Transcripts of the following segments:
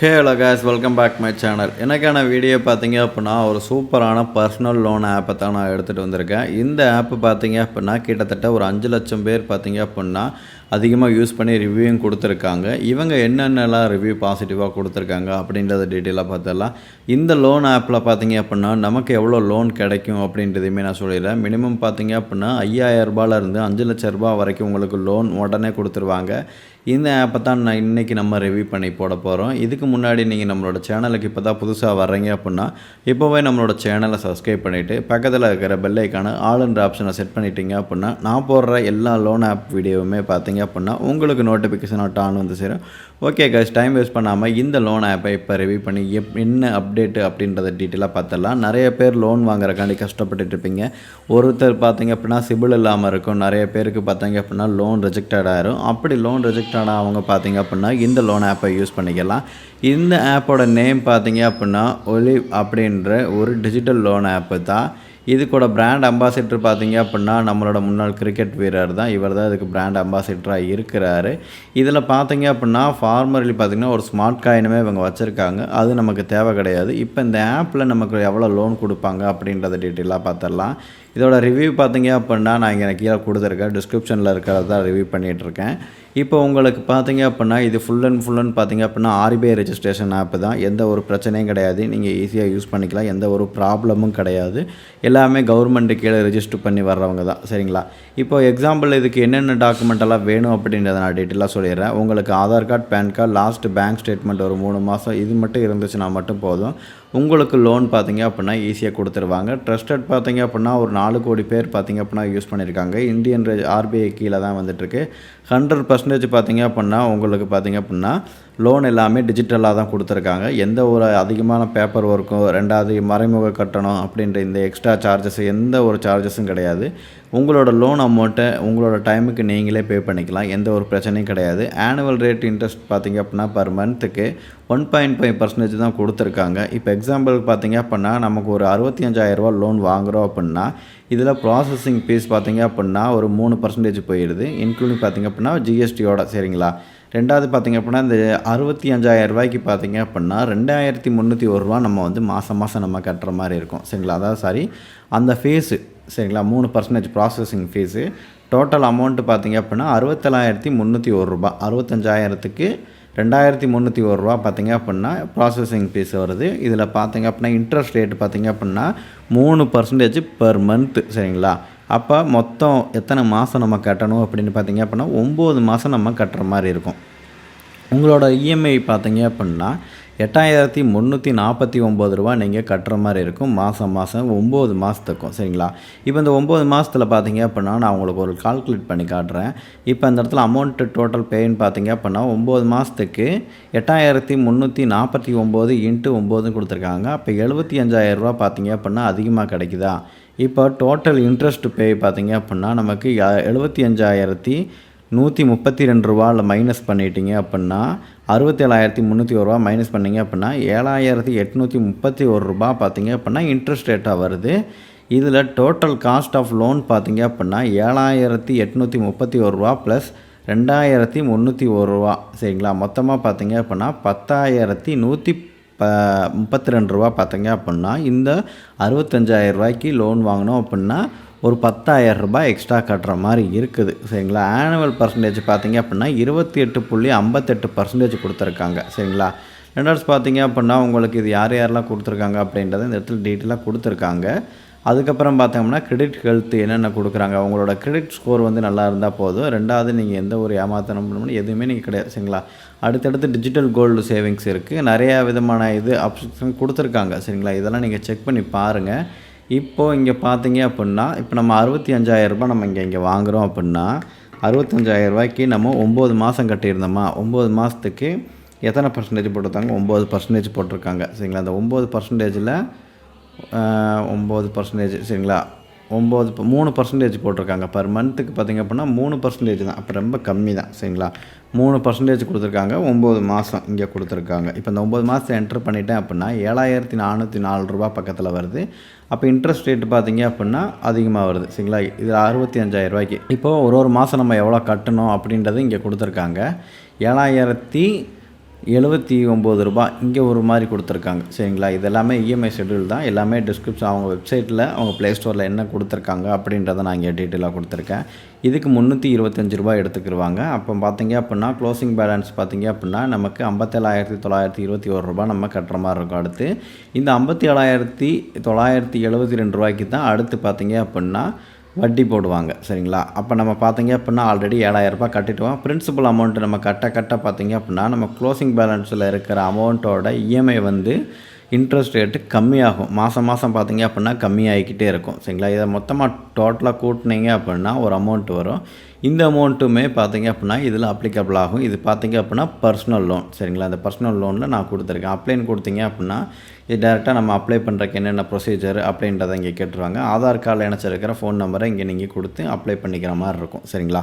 Hey hello guys, welcome back my channel. எனக்கான video பார்த்தீங்க அப்படின்னா ஒரு சூப்பரான பர்சனல் லோன் ஆப்பை தான் நான் எடுத்துகிட்டு வந்திருக்கேன். இந்த ஆப்பு பார்த்தீங்க அப்படின்னா கிட்டத்தட்ட ஒரு 5 லட்சம் பேர் பார்த்தீங்க அப்படின்னா அதிகமாக யூஸ் பண்ணி ரிவ்யூவும் கொடுத்துருக்காங்க. இவங்க என்னென்னலாம் ரிவ்யூ பாசிட்டிவாக கொடுத்துருக்காங்க அப்படின்றத டீட்டெயிலாக பார்த்துடலாம். இந்த லோன் ஆப்பில் பார்த்தீங்க அப்படின்னா நமக்கு எவ்வளோ லோன் கிடைக்கும் அப்படின்றதையுமே நான் சொல்லிடுறேன். மினிமம் பார்த்தீங்க அப்படின்னா 5000 ரூபாயிலேருந்து 5 லட்ச ரூபா வரைக்கும் உங்களுக்கு லோன் உடனே கொடுத்துருவாங்க. இந்த ஆப்பை தான் நான் இன்றைக்கி நம்ம ரிவ்யூ பண்ணி போட போகிறோம். இதுக்கு முன்னாடி நீங்கள் நம்மளோட சேனலுக்கு இப்போ தான் புதுசாக வர்றீங்க அப்படின்னா இப்போவே நம்மளோட சேனலை சப்ஸ்கிரைப் பண்ணிவிட்டு பக்கத்தில் இருக்கிற பெல் ஐக்கான ஆல்ன்ற ஆப்ஷனை செட் பண்ணிட்டீங்க அப்படின்னா நான் போடுற எல்லா லோன் ஆப் வீடியோவுமே பார்த்தீங்க அப்படின்னா உங்களுக்கு நோட்டிஃபிகேஷன் ஆன் வந்து சேரும். ஓகே கைஸ், டைம் வேஸ்ட் பண்ணாமல் இந்த லோன் ஆப்பை இப்போ ரிவ்யூ பண்ணி என்ன அப்டேட்டு அப்படின்றத டீட்டெயிலாக பார்த்துடலாம். நிறைய பேர் லோன் வாங்குறக்காண்டி கஷ்டப்பட்டுட்டு இருப்பீங்க. ஒருத்தர் பார்த்தீங்க அப்படின்னா சிபில் இல்லாமல் இருக்கும். நிறைய பேருக்கு பார்த்தீங்க அப்படின்னா லோன் ரிஜெக்டட் ஆகிரும். அப்படி லோன் ரிஜெக்ட் ஆனால் அவங்க பார்த்தீங்க அப்படின்னா இந்த லோன் ஆப்பை யூஸ் பண்ணிக்கலாம். இந்த ஆப்போட நேம் பார்த்தீங்க அப்படின்னா ஒலிவ் அப்படின்ற ஒரு டிஜிட்டல் லோன் ஆப்பு தான். இதுக்கூட பிராண்ட் அம்பாசிடர் பார்த்தீங்க அப்படின்னா நம்மளோட முன்னாள் கிரிக்கெட் வீரர் தான். இவர் தான் இதுக்கு பிராண்ட் அம்பாசிடராக இருக்கிறாரு. இதில் பார்த்தீங்க அப்படின்னா ஃபார்மர்லி பார்த்திங்கன்னா ஒரு ஸ்மார்ட் காயினுமே இவங்க வச்சுருக்காங்க. அது நமக்கு தேவை கிடையாது. இப்போ இந்த ஆப்பில் நமக்கு எவ்வளோ லோன் கொடுப்பாங்க அப்படின்றத டீட்டெயிலாக பார்த்துடலாம். இதோட ரிவ்யூ பார்த்தீங்க அப்படின்னா நான் இங்கே கீழே கொடுத்துருக்கேன், டிஸ்கிரிப்ஷனில் இருக்கிறத தான் ரிவ்யூ பண்ணிகிட்ருக்கேன். இப்போ உங்களுக்கு பார்த்தீங்க அப்படின்னா இது ஃபுல் அண்ட் பார்த்தீங்க அப்படின்னா RBI ரெஜிஸ்ட்ரேஷன் ஆப்பு தான். எந்த ஒரு பிரச்சனையும் கிடையாது. நீங்கள் ஈஸியாக யூஸ் பண்ணிக்கலாம். எந்த ஒரு ப்ராப்ளமும் கிடையாது. எல்லாமே கவர்மெண்ட்டு கீழே ரெஜிஸ்டர் பண்ணி வர்றவங்க தான். சரிங்களா? இப்போ எக்ஸாம்பிள் இதுக்கு என்னென்ன டாக்குமெண்ட் எல்லாம் வேணும் அப்படின்றத நான் டீட்டெயிலாக சொல்லிடுறேன். உங்களுக்கு Aadhaar card, PAN card, last bank statement ஒரு 3 மாதம் இது மட்டும் இருந்துச்சுன்னா மட்டும் போதும். உங்களுக்கு லோன் பார்த்தீங்க அப்படின்னா ஈஸியாக கொடுத்துருவாங்க. ட்ரஸ்டட் பார்த்தீங்க அப்படின்னா ஒரு 4 கோடி பேர் பார்த்தீங்க அப்படின்னா யூஸ் பண்ணியிருக்காங்க. இந்தியன் RBI கீழே தான் வந்துட்டுருக்கு. 100% பார்த்தீங்க அப்படின்னா உங்களுக்கு பார்த்தீங்க அப்படின்னா லோன் எல்லாமே டிஜிட்டலாக தான் கொடுத்துருக்காங்க. எந்த ஒரு அதிகமான பேப்பர் ஒர்க்கும், ரெண்டாவது மறைமுக கட்டணம் அப்படின்ற இந்த எக்ஸ்ட்ரா சார்ஜஸ் எந்த ஒரு சார்ஜஸும் கிடையாது. உங்களோட லோன் அமௌண்ட்டை உங்களோட டைமுக்கு நீங்களே பே பண்ணிக்கலாம். எந்த ஒரு பிரச்சனையும் கிடையாது. ஆனுவல் ரேட் இன்ட்ரெஸ்ட் பார்த்தீங்க அப்படின்னா பர் மந்த்துக்கு 1.5% தான் கொடுத்துருக்காங்க. இப்போ எக்ஸாம்பிளுக்கு பார்த்தீங்க அப்படின்னா நமக்கு ஒரு 65,000 ரூபா லோன் வாங்குகிறோம் அப்படின்னா இதில் ப்ராசஸிங் ஃபீஸ் பார்த்தீங்க அப்படின்னா ஒரு 3% போயிடுது. இன்க்ளூடிங் பார்த்தீங்க அப்படின்னா GSTயோட. சரிங்களா? ரெண்டாவது பார்த்தீங்க அப்படின்னா இந்த 65,000 ரூபாய்க்கு பார்த்தீங்க அப்படின்னா 2,301 ரூபா நம்ம வந்து மாதம் நம்ம கட்டுற மாதிரி இருக்கும். சரிங்களா? அதாவது அந்த ஃபீஸு சரிங்களா 3% ப்ராசஸிங் ஃபீஸு. டோட்டல் அமௌண்ட்டு பார்த்தீங்க அப்படின்னா 67,301 ரூபா. 65,000க்கு 2,301 ரூபா பார்த்தீங்க அப்படின்னா ப்ராசஸிங் ஃபீஸ் வருது. இதில் பார்த்தீங்க அப்படின்னா இன்ட்ரெஸ்ட் ரேட்டு பார்த்தீங்க அப்படின்னா 3% பெர் மந்த்து. சரிங்களா? அப்போ மொத்தம் எத்தனை மாதம் நம்ம கட்டணும் அப்படின்னு பார்த்தீங்க அப்படின்னா 9 மாதம் நம்ம கட்டுற மாதிரி இருக்கும். உங்களோட EMI பார்த்தீங்க அப்படின்னா 8,349 ரூபா நீங்கள் கட்டுற மாதிரி இருக்கும் மாதம் 9 மாதத்துக்கும். சரிங்களா? இப்போ இந்த 9 மாதத்தில் பார்த்தீங்க அப்படின்னா நான் உங்களுக்கு ஒரு கால்குலேட் பண்ணி காட்டுறேன். இப்போ அந்த இடத்துல அமௌண்ட்டு டோட்டல் பேன்னு பார்த்தீங்க அப்படின்னா 9 மாதத்துக்கு 8,349 × 9 கொடுத்துருக்காங்க. அப்போ 75,000 ரூபா பார்த்தீங்க அப்படின்னா அதிகமாக கிடைக்குதா? இப்போ டோட்டல் இன்ட்ரெஸ்ட் பே பார்த்தீங்க அப்படின்னா நமக்கு 75,132 ரூபாவில் மைனஸ் பண்ணிட்டீங்க அப்படின்னா 67,301 ரூபா மைனஸ் பண்ணிங்க அப்படின்னா 7,831 ரூபா பார்த்தீங்க அப்படின்னா இன்ட்ரெஸ்ட் ரேட்டாக வருது. இதில் டோட்டல் காஸ்ட் ஆஃப் லோன் பார்த்தீங்க அப்படின்னா 7,831 ரூபா ப்ளஸ் 2,301 ரூபா. சரிங்களா? மொத்தமாக பார்த்தீங்க அப்படின்னா 10,132 ரூபா பார்த்தீங்க அப்படின்னா இந்த 65,000 ரூபாய்க்கு லோன் வாங்கினோம் அப்படின்னா ஒரு 10,000 ரூபாய் எக்ஸ்ட்ரா கட்டுற மாதிரி இருக்குது. சரிங்களா? ஆனுவல் பர்சன்டேஜ் பார்த்தீங்க அப்படின்னா 28.58% கொடுத்துருக்காங்க. சரிங்களா? ரெண்டாவது பார்த்தீங்க அப்படின்னா உங்களுக்கு இது யாரெல்லாம் கொடுத்துருக்காங்க அப்படின்றத இந்த இடத்துல டீட்டெயிலாக கொடுத்துருக்காங்க. அதுக்கப்புறம் பார்த்தோம்னா கிரெடிட் ஹெல்த் என்னென்ன கொடுக்குறாங்க. உங்களோட கிரெடிட் ஸ்கோர் வந்து நல்லா இருந்தால் போதும். ரெண்டாவது நீங்கள் எந்த ஒரு ஏமாத்தனம் பண்ணணும் எதுவுமே நீங்கள் கிடையாது. சரிங்களா? அடுத்தடுத்து டிஜிட்டல் கோல்டு சேவிங்ஸ் இருக்குது. நிறையா விதமான ஆப்ஷன் கொடுத்துருக்காங்க. சரிங்களா? இதெல்லாம் நீங்கள் செக் பண்ணி பாருங்கள். இப்போது இங்கே பார்த்தீங்க அப்படின்னா இப்போ நம்ம 65,000 ரூபாய் நம்ம இங்கே வாங்குகிறோம் அப்படின்னா 65,000 ரூபாய்க்கு நம்ம 9 மாதம் கட்டியிருந்தோமா, 9 மாதத்துக்கு எத்தனை பர்சன்டேஜ் போட்டிருக்காங்க? 9% போட்டிருக்காங்க. சரிங்களா? அந்த 9%ல் 9% சரிங்களா 3% போட்டிருக்காங்க. பர் மந்த்துக்கு பார்த்திங்க அப்படின்னா 3% தான். அப்போ ரொம்ப கம்மி தான். சரிங்களா? 3% கொடுத்துருக்காங்க. 9 மாதம் இங்கே கொடுத்துருக்காங்க. இப்போ இந்த 9 மாதத்தை என்ட்ரு பண்ணிட்டேன் அப்படின்னா 7,404 ரூபா பக்கத்தில் வருது. அப்போ இன்ட்ரெஸ்ட் ரேட்டு பார்த்திங்க அப்படின்னா அதிகமாக வருது. சரிங்களா? இது 65,000 ரூபாய்க்கு. இப்போது ஒரு மாதம் நம்ம எவ்வளோ கட்டணும் அப்படின்றது இங்கே கொடுத்துருக்காங்க. 7,000 ரூ. 79 இங்கே ஒரு மாதிரி கொடுத்துருக்காங்க. சரிங்களா, இது எல்லாமே இஎம்ஐ ஷெட்யூல் தான். எல்லாமே டிஸ்கிரிப்ஷன் அவங்க வெப்சைட்டில் அவங்க ப்ளே ஸ்டோரில் என்ன கொடுத்துருக்காங்க அப்படின்றத நான் இங்கே டீட்டெயிலாக கொடுத்துருக்கேன். இதுக்கு ரூ. 325 எடுத்துக்கிடுவாங்க. அப்போ பார்த்தீங்க அப்படின்னா க்ளோசிங் பேலன்ஸ் பார்த்தீங்க அப்படின்னா நமக்கு ரூ. 57,921 நம்ம கட்டுற மாதிரி இருக்கும். அடுத்து இந்த ரூ. 57,972 தான் அடுத்து பார்த்தீங்க அப்படின்னா வட்டி போடுவாங்க. சரிங்களா, அப்போ நம்ம பார்த்தீங்க அப்படின்னா ஆல்ரெடி ரூ. 7,000 கட்டிட்டோம். பிரின்சிபல் அமௌண்ட்டு நம்ம கட்ட பார்த்தீங்க அப்படின்னா நம்ம க்ளோசிங் பேலன்ஸில் இருக்கிற அமௌண்ட்டோட இஎம்ஐ வந்து இன்ட்ரெஸ்ட் ரேட்டு கம்மியாகும். மாதம் பார்த்தீங்க அப்படின்னா கம்மியாகிக்கிட்டே இருக்கும். சரிங்களா, இதை மொத்தமாக டோட்டலாக கூட்டினீங்க அப்படின்னா ஒரு அமௌண்ட் வரும். இந்த அமௌண்ட்டுமே பார்த்தீங்க அப்படின்னா இதில் அப்ளிகபிள் ஆகும். இது பார்த்தீங்க அப்படின்னா பர்சனல் லோன். சரிங்களா, இந்த பர்சனல் லோனில் நான் கொடுத்துருக்கேன். அப்ளைன்னு கொடுத்தீங்க அப்படின்னா இது டேரெக்டாக நம்ம அப்ளை பண்ணுறதுக்கு என்னென்ன ப்ரொசீஜர் அப்படின்றத இங்கே கேட்டுருவாங்க. ஆதார் கார்டில் இணைச்சிருக்கிற ஃபோன் நம்பரை இங்கே நீங்கள் கொடுத்து அப்ளை பண்ணிக்கிற மாதிரி இருக்கும். சரிங்களா,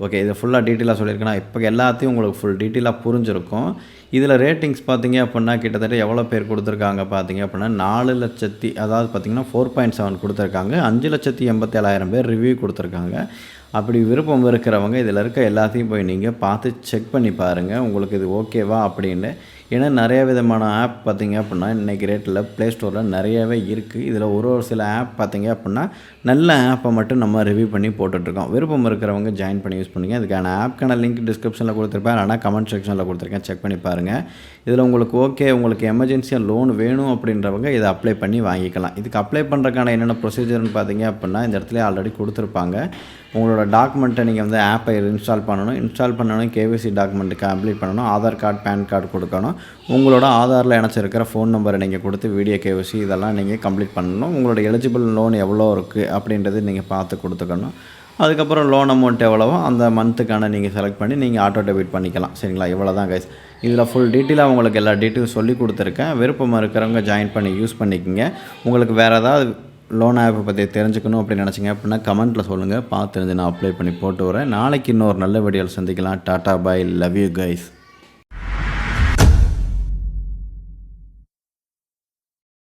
ஓகே, இது ஃபுல்லாக டீட்டெயிலாக சொல்லியிருக்கேன். இப்போ எல்லாத்தையும் உங்களுக்கு ஃபுல் டீட்டெயிலாக புரிஞ்சிருக்கும். இதில் ரேட்டிங்ஸ் பார்த்தீங்க அப்படின்னா கிட்டத்தட்ட எவ்வளோ பேர் கொடுத்துருக்காங்க பார்த்தீங்க அப்படின்னா 4 லட்சத்தி அதாவது பார்த்திங்கன்னா 4.7 கொடுத்துருக்காங்க. 5,87,000 பேர் ரிவ்யூ கொடுத்துருக்காங்க. அப்படி விருப்பம் இருக்கிறவங்க இதில் இருக்க எல்லாத்தையும் போய் நீங்கள் பார்த்து செக் பண்ணி பாருங்கள், உங்களுக்கு இது ஓகேவா அப்படின்னு. ஏன்னா நிறைய விதமான ஆப் பார்த்திங்க அப்படின்னா இன்றைக்கி ரேட்டில் ப்ளே ஸ்டோரில் நிறையவே இருக்குது. இதில் ஒரு சில ஆப் பார்த்திங்க அப்படின்னா நல்ல ஆப்பை மட்டும் நம்ம ரிவ்யூ பண்ணி போட்டுட்ருக்கோம். விருப்பம் இருக்கிறவங்க ஜாயின் பண்ணி யூஸ் பண்ணுங்கள். இதுக்கான ஆப்க்கான லிங்க் டிஸ்கிரிப்ஷனில் கொடுத்துருப்பேன், இல்லைனா கமெண்ட் செக்ஷனில் கொடுத்துருக்கேன், செக் பண்ணி பாருங்கள். இதில் உங்களுக்கு ஓகே, உங்களுக்கு எமர்ஜென்சியாக லோன் வேணும் அப்படின்றவங்க இதை அப்ளை பண்ணி வாங்கிக்கலாம். இதுக்கு அப்ளை பண்ணுறதுக்கான என்னென்ன ப்ரொசீஜர்னு பார்த்தீங்க அப்படின்னா இந்த இடத்துல ஆல்ரெடி கொடுத்துருப்பாங்க. உங்களோட டாக்குமெண்ட்டை நீங்கள் வந்து ஆப்பை இன்ஸ்டால் பண்ணணும், கேவிசி டாக்குமெண்ட்டு கம்ப்ளீட் பண்ணணும், ஆதார் கார்டு, பேன் கார்டு கொடுக்கணும், உங்களோட ஆதாரில் இணைச்சிருக்கிற ஃபோன் நம்பரை நீங்கள் கொடுத்து வீடியோ கேவிசி இதெல்லாம் நீங்கள் கம்ப்ளீட் பண்ணணும். உங்களோட எலிஜிபிள் லோன் எவ்வளோ இருக்குது அப்படின்றது நீங்கள் பார்த்து கொடுத்துக்கணும். அதுக்கப்புறம் லோன் அமௌண்ட் எவ்வளவோ அந்த மந்த்துக்கான நீங்கள் செலக்ட் பண்ணி நீங்கள் ஆட்டோ டெபிட் பண்ணிக்கலாம். சரிங்களா, இவ்வளோ தான் கைஸ். இதில் ஃபுல் டீட்டெயிலாக உங்களுக்கு எல்லா டீட்டெயிலும் சொல்லி கொடுத்துருக்கேன். விருப்பமாக இருக்கிறவங்க ஜாயின் பண்ணி யூஸ் பண்ணிக்கோங்க. உங்களுக்கு வேறு ஏதாவது லோன் ஆப்பை பற்றி தெரிஞ்சுக்கணும் அப்படின்னு நினச்சிங்க அப்படின்னா கமெண்ட்டில் சொல்லுங்கள், பார்த்து தெரிஞ்சு நான் அப்ளை பண்ணி போட்டு வரேன். நாளைக்கு இன்னொரு நல்ல வீடியோவில் சந்திக்கலாம். Tata, bye, love you guys.